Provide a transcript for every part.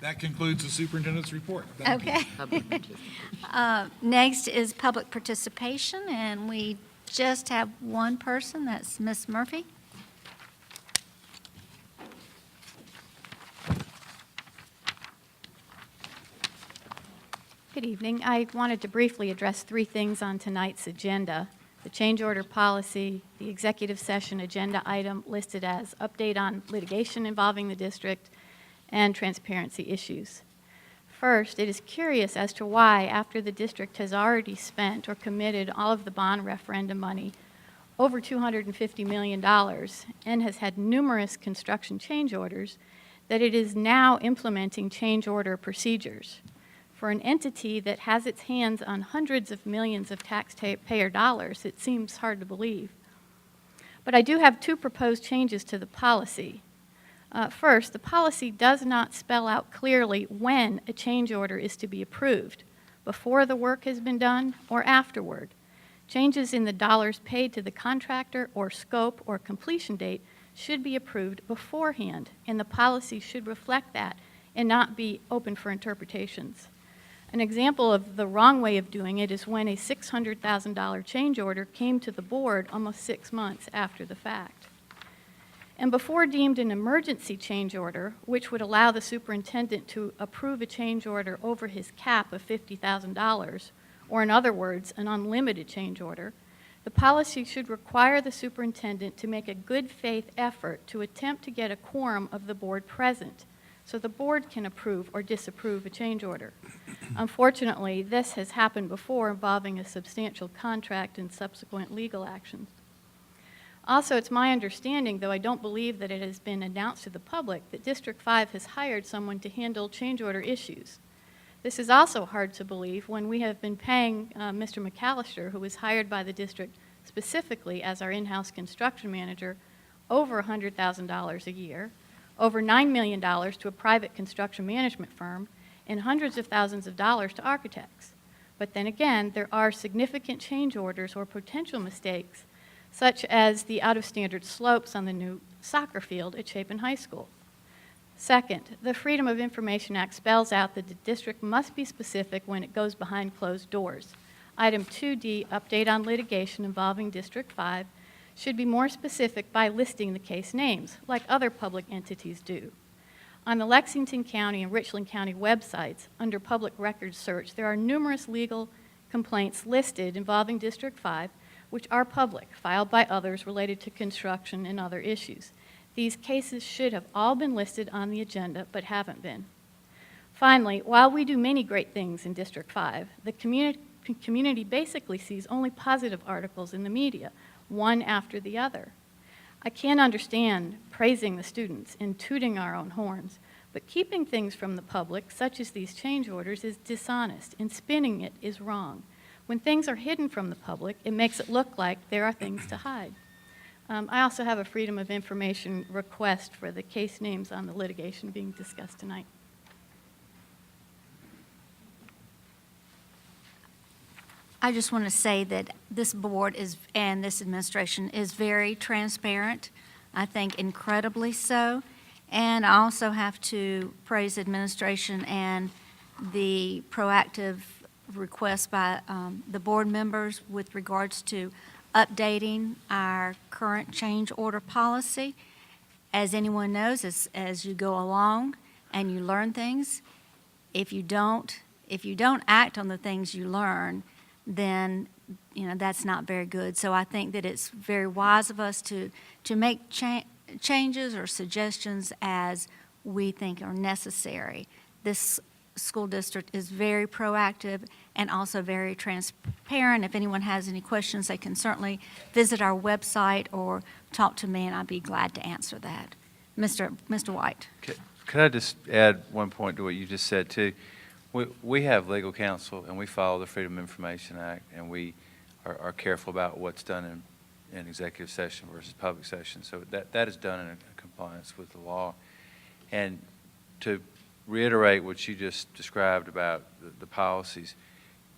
That concludes the superintendent's report. Thank you. Okay. Public participation. Next is public participation, and we just have one person, that's Ms. Murphy. Good evening. I wanted to briefly address three things on tonight's agenda: the change order policy, the executive session agenda item listed as update on litigation involving the district, and transparency issues. First, it is curious as to why, after the district has already spent or committed all of the bond referendum money, over $250 million, and has had numerous construction change orders, that it is now implementing change order procedures. For an entity that has its hands on hundreds of millions of taxpayer dollars, it seems hard to believe. But I do have two proposed changes to the policy. First, the policy does not spell out clearly when a change order is to be approved, before the work has been done or afterward. Changes in the dollars paid to the contractor or scope or completion date should be approved beforehand, and the policy should reflect that and not be open for interpretations. An example of the wrong way of doing it is when a $600,000 change order came to the board almost 6 months after the fact. And before deemed an emergency change order, which would allow the superintendent to approve a change order over his cap of $50,000, or in other words, an unlimited change order, the policy should require the superintendent to make a good faith effort to attempt to get a quorum of the board present, so the board can approve or disapprove a change order. Unfortunately, this has happened before involving a substantial contract and subsequent legal actions. Also, it's my understanding, though I don't believe that it has been announced to the public, that District 5 has hired someone to handle change order issues. This is also hard to believe when we have been paying Mr. McAllister, who was hired by the district specifically as our in-house construction manager, over $100,000 a year, over $9 million to a private construction management firm, and hundreds of thousands of dollars to architects. But then again, there are significant change orders or potential mistakes, such as the out-of-standard slopes on the new soccer field at Chapin High School. Second, the Freedom of Information Act spells out that the district must be specific when it goes behind closed doors. Item 2D, update on litigation involving District 5, should be more specific by listing the case names, like other public entities do. On the Lexington County and Richland County websites, under public records search, there are numerous legal complaints listed involving District 5, which are public, filed by others related to construction and other issues. These cases should have all been listed on the agenda, but haven't been. Finally, while we do many great things in District 5, the community basically sees only positive articles in the media, one after the other. I can't understand praising the students and tooting our own horns, but keeping things from the public, such as these change orders, is dishonest, and spinning it is wrong. When things are hidden from the public, it makes it look like there are things to hide. I also have a Freedom of Information request for the case names on the litigation being discussed tonight. I just want to say that this board is, and this administration is very transparent, I think incredibly so. And I also have to praise administration and the proactive request by the board members with regards to updating our current change order policy. As anyone knows, as you go along and you learn things, if you don't act on the things you learn, then that's not very good. So I think that it's very wise of us to make changes or suggestions as we think are necessary. This school district is very proactive and also very transparent. If anyone has any questions, they can certainly visit our website or talk to me, and I'd be glad to answer that. Mr. White. Could I just add one point to what you just said, too? We have legal counsel, and we follow the Freedom of Information Act, and we are careful about what's done in executive session versus public session. So that is done in compliance with the law. And to reiterate what you just described about the policies,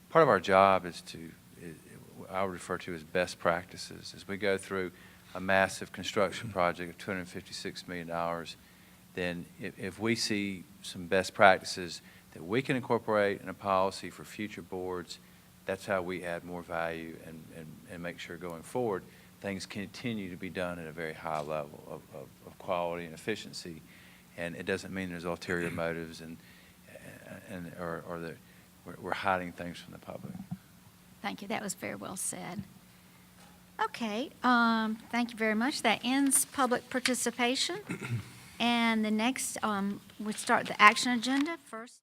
part of our job is I would refer to as best practices. As we go through a massive construction project of $256 million, then if we see some best practices that we can incorporate in a policy for future boards, that's how we add more value and make sure going forward, things continue to be done at a very high level of quality and efficiency. And it doesn't mean there's ulterior motives or that we're hiding things from the public. Thank you. That was very well said. Okay, thank you very much. That ends public participation. And the next, we start the action agenda first.